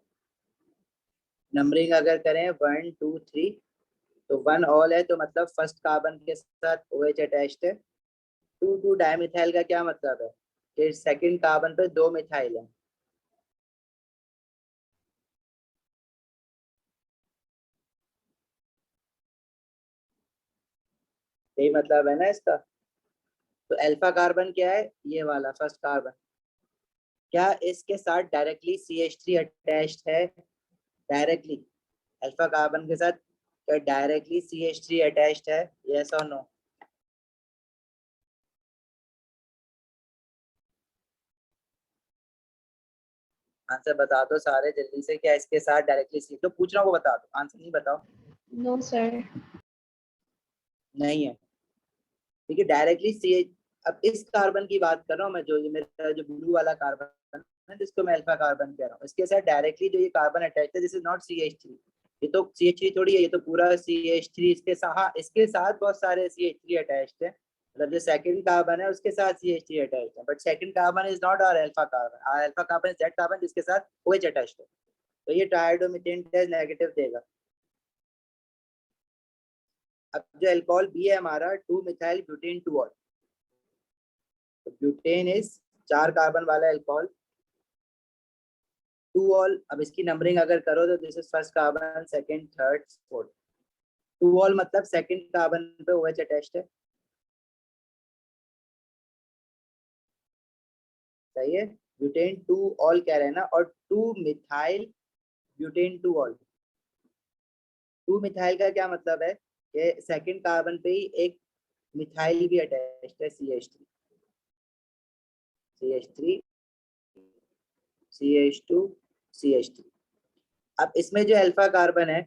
नंबरिंग अगर करें 1 2 3, तो 1 ऑल है तो मतलब फर्स्ट कार्बन के साथ OH अटैच्ड है। 2 डाइमिथाइल का क्या मतलब है कि सेकंड कार्बन पे 2 मिथाइल है। यही मतलब है ना इसका। तो अल्फा कार्बन क्या है? ये वाला फर्स्ट कार्बन। क्या इसके साथ डायरेक्टली CH3 अटैच्ड है? डायरेक्टली अल्फा कार्बन के साथ क्या डायरेक्टली CH3 अटैच्ड है? यस और नो? आंसर बता दो सारे जल्दी से। क्या इसके साथ डायरेक्टली सी, तो पूछ रहा हूँ वो बता दो, आंसर नहीं बताओ। No, sir. नहीं है, ठीक है। डायरेक्टली सी, अब इस कार्बन की बात कर रहा हूँ मैं, जो ये मेरा जो ब्लू वाला कार्बन है जिसको मैं अल्फा कार्बन कह रहा हूँ, इसके साथ डायरेक्टली जो ये कार्बन अटैच है, दिस इज नॉट CH3। ये तो CH3 थोड़ी है, ये तो पूरा CH3 इसके साथ, हाँ इसके साथ बहुत सारे CH3 अटैच्ड है, मतलब जो सेकंड कार्बन है उसके साथ CH3 अटैच्ड है, but second carbon is not our alpha carbon, our alpha carbon is that carbon जिसके साथ OH अटैच्ड है, तो ये ट्राइहाइड्रोमीथेन टेस्ट नेगेटिव देगा। अब जो अल्कोहल बी है हमारा 2 मिथाइल ब्यूटेन 2 ऑल, तो ब्यूटेन इज 4 कार्बन वाला अल्कोहल 2 ऑल। अब इसकी नंबरिंग अगर करो तो this is first carbon, second, third, fourth. 2 all मतलब सेकंड कार्बन पे OH अटैच्ड है, सही है। ब्यूटेन 2 ऑल कह रहे हैं ना, और 2 मिथाइल ब्यूटेन 2 ऑल। 2 मिथाइल का क्या मतलब है कि सेकंड कार्बन पे ही एक मिथाइल भी अटैच्ड है, CH3, CH3, CH2, CH3। अब इसमें जो अल्फा कार्बन है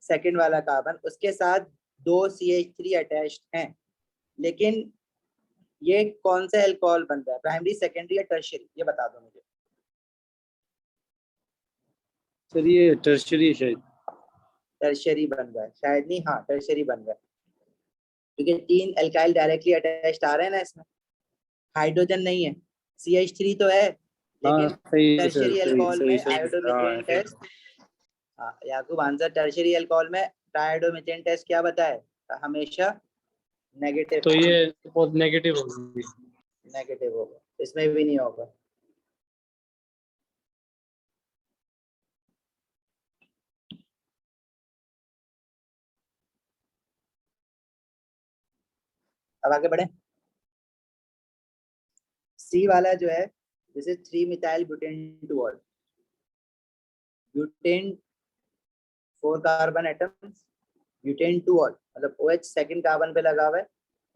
सेकंड वाला कार्बन, उसके साथ 2 CH3 अटैच्ड हैं, लेकिन ये कौन सा अल्कोहल बन रहा है, प्राइमरी, सेकेंडरी या टर्शियरी, ये बता दो मुझे। सर ये टर्शरी है शायद। टर्शियरी बन रहा है शायद, नहीं हाँ टर्शियरी बन रहा है, क्योंकि 3 अल्काइल डायरेक्टली अटैच्ड आ रहे हैं ना इसमें, हाइड्रोजन नहीं है। CH3 तो है, हाँ लेकिन सही है सर, टर्शियरी सही अल्कोहल सही में सही आयोडोमीथेन हाँ टेस्ट, हाँ याकूब आंसर, टर्शियरी अल्कोहल में ट्राइहाइड्रोमीथेन टेस्ट क्या बताए, हमेशा नेगेटिव, तो ये बहुत नेगेटिव होगी। नेगेटिव होगा, इसमें भी नहीं होगा। अब आगे बढ़े। सी वाला जो है, this is 3 methyl butane 2 all, butane 4 carbon atoms, butane 2 all, मतलब OH सेकंड कार्बन पे लगा हुआ है,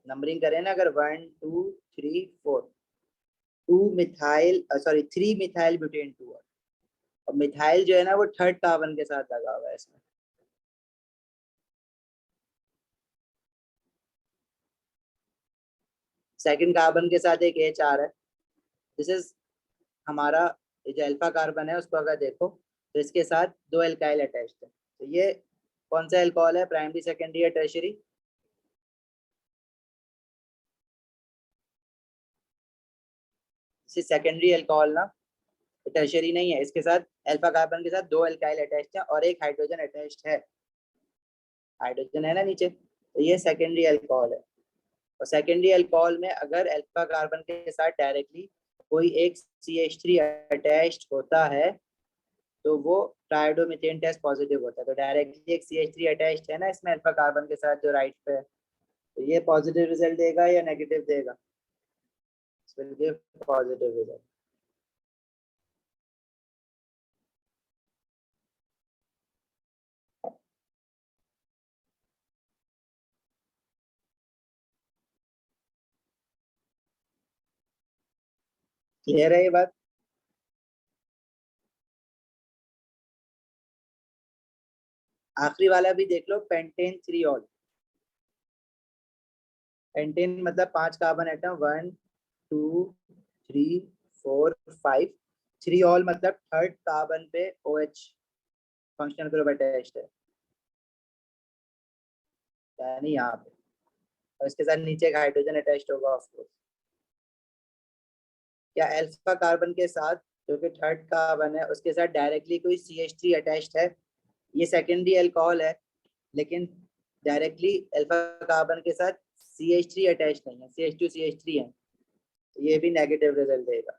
नंबरिंग करें ना अगर 1 2 3 4, 2 methyl sorry 3 methyl butane 2 all, और मिथाइल जो है ना वो थर्ड कार्बन के साथ लगा हुआ है इसमें, सेकंड कार्बन के साथ एक H आ रहा है, दिस इज हमारा ये जो अल्फा कार्बन है उसको अगर देखो तो इसके साथ 2 एल्काइल अटैच्ड है, तो ये कौन सा अल्कोहल है, प्राइमरी, सेकेंडरी या टर्शियरी, सेकेंडरी अल्कोहल ना, टर्शियरी नहीं है। इसके साथ अल्फा कार्बन के साथ 2 एल्काइल अटैच्ड है और एक हाइड्रोजन अटैच्ड है, हाइड्रोजन है ना नीचे, तो ये सेकेंडरी अल्कोहल है। और सेकेंडरी अल्कोहल में अगर अल्फा कार्बन के साथ डायरेक्टली कोई एक CH3 अटैच्ड होता है तो वो ट्राइहाइड्रोमीथेन टेस्ट पॉजिटिव होता है, तो डायरेक्टली एक CH3 अटैच्ड है ना इसमें अल्फा कार्बन के साथ जो राइट पे है, तो ये पॉजिटिव रिजल्ट देगा या नेगेटिव देगा, पॉजिटिव रिजल्ट। क्लियर है ये बात। आखिरी वाला भी देख लो, पेंटेन 3 ऑल, पेंटेन मतलब 5 कार्बन एटम, 1 2 3 4 5, 3 ऑल मतलब थर्ड कार्बन पे OH फंक्शनल ग्रुप अटैच्ड है, यानी यहाँ पे, और इसके साथ नीचे एक हाइड्रोजन अटैच्ड होगा ऑफ कोर्स। क्या अल्फा कार्बन के साथ जो कि थर्ड कार्बन है उसके साथ डायरेक्टली कोई CH3 अटैच्ड है, ये सेकेंडरी अल्कोहल है, लेकिन डायरेक्टली अल्फा कार्बन के साथ CH3 अटैच नहीं है, CH2 CH3 है, तो ये भी नेगेटिव रिजल्ट देगा।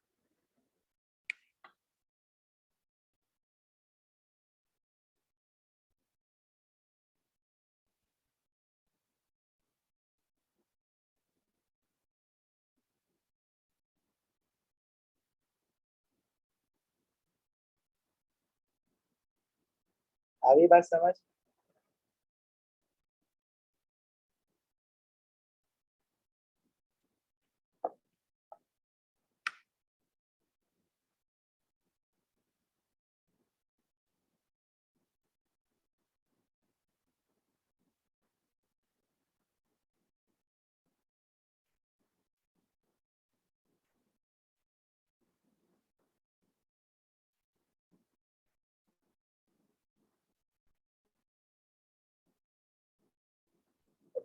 आ गई बात समझ।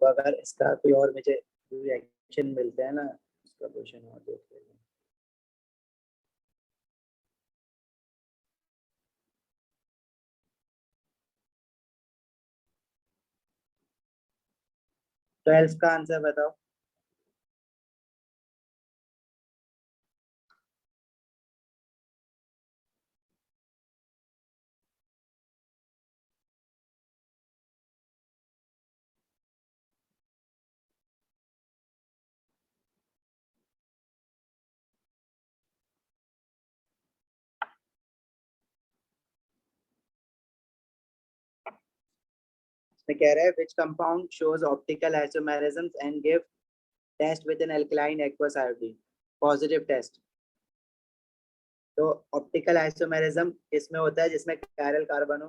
तो अगर इसका कोई और मुझे रिएक्शन मिलते हैं ना, इसका क्वेश्चन और देख लेंगे। ट्वेल्थ का आंसर बताओ। इसमें कह रहा है which compound shows optical isomerisms and give test with an alkaline aqueous iodine positive test। तो ऑप्टिकल आइसोमेरिज्म इसमें होता है जिसमें कायरल कार्बन हो।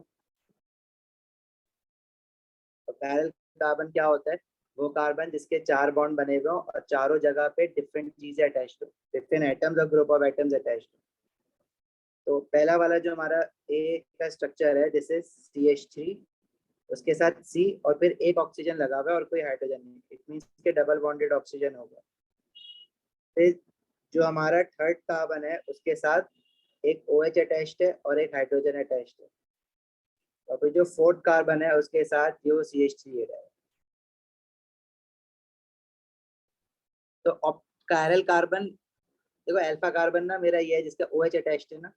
तो कायरल कार्बन क्या होता है? वो कार्बन जिसके 4 बॉन्ड बने हुए हो और चारों जगह पे डिफरेंट चीजें अटैच्ड हो, डिफरेंट एटम्स और ग्रुप ऑफ एटम्स अटैच्ड हो। तो पहला वाला जो हमारा ए का स्ट्रक्चर है, दिस इज CH3, उसके साथ C और फिर एक ऑक्सीजन लगा हुआ है और कोई हाइड्रोजन नहीं, इट मींस के डबल बॉन्डेड ऑक्सीजन होगा। फिर जो हमारा थर्ड कार्बन है उसके साथ एक OH अटैच्ड है और एक हाइड्रोजन अटैच्ड है, और फिर जो फोर्थ कार्बन है उसके साथ जो CH3 है। तो कायरल कार्बन देखो, अल्फा कार्बन ना मेरा ये है जिसका OH अटैच्ड है ना।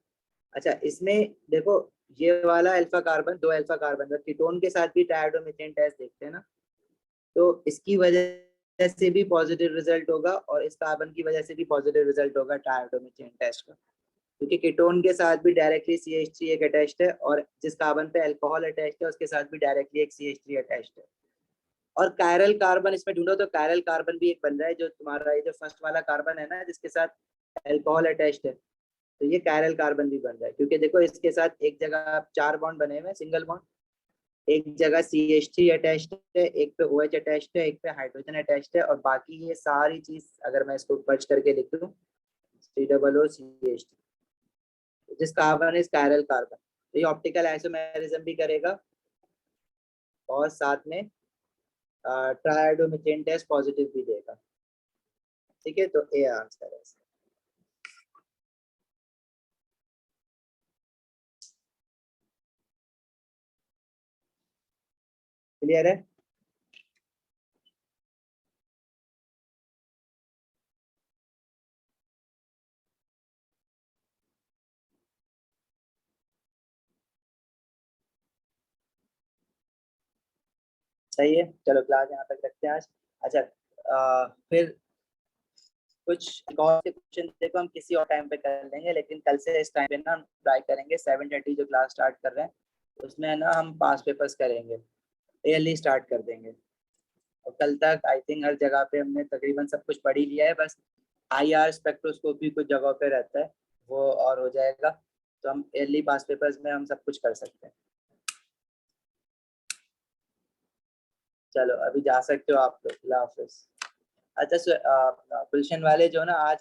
अच्छा, इसमें देखो ये वाला alpha carbon, 2 alpha carbon ketone के साथ भी ट्राइहाइड्रोमीथेन टेस्ट देखते हैं ना, तो इसकी वजह से भी पॉजिटिव रिजल्ट होगा और इस कार्बन की वजह से भी पॉजिटिव रिजल्ट होगा ट्राइहाइड्रोमीथेन टेस्ट का, क्योंकि कीटोन के साथ भी डायरेक्टली CH3 एक अटैच्ड है और जिस कार्बन पे अल्कोहल अटैच्ड है उसके साथ भी डायरेक्टली एक CH3 अटैच्ड है। और कायरल कार्बन इसमें ढूंढो तो कायरल कार्बन भी एक बन रहा है, जो तुम्हारा ये जो फर्स्ट वाला कार्बन है ना जिसके साथ अल्कोहल अटैच्ड है, तो ये कायरल कार्बन भी बन रहा है, क्योंकि देखो इसके साथ एक जगह 4 बॉन्ड बने हुए हैं, सिंगल बॉन्ड, एक जगह CH3 अटैच्ड है, एक पे OH अटैच्ड है, एक पे हाइड्रोजन अटैच्ड है, और बाकी ये सारी चीज अगर मैं इसको पर्च करके लिख दूं COOCH3, जिस कार्बन इज कायरल कार्बन, तो ये ऑप्टिकल आइसोमेरिज्म भी करेगा और साथ में ट्राइहाइड्रोमीथेन टेस्ट पॉजिटिव भी देगा। ठीक है, तो ए आंसर है। क्लियर है? सही है, चलो क्लास यहाँ तक रखते हैं आज। अच्छा, फिर कुछ एक और क्वेश्चन देखो हम किसी और टाइम पे कर लेंगे, लेकिन कल से इस टाइम पे ना हम ट्राई करेंगे 7:30 जो क्लास स्टार्ट कर रहे हैं उसमें ना हम पास पेपर्स करेंगे, अर्ली स्टार्ट कर देंगे। और कल तक आई थिंक हर जगह पे हमने तकरीबन सब कुछ पढ़ ही लिया है, बस IR स्पेक्ट्रोस्कोपी भी कुछ जगह पे रहता है, वो और हो जाएगा, तो हम अर्ली पास पेपर्स में हम सब कुछ कर सकते हैं। चलो अभी जा सकते हो आप लोग, अल्लाह हाफिज। अच्छा गुलशन वाले जो ना आज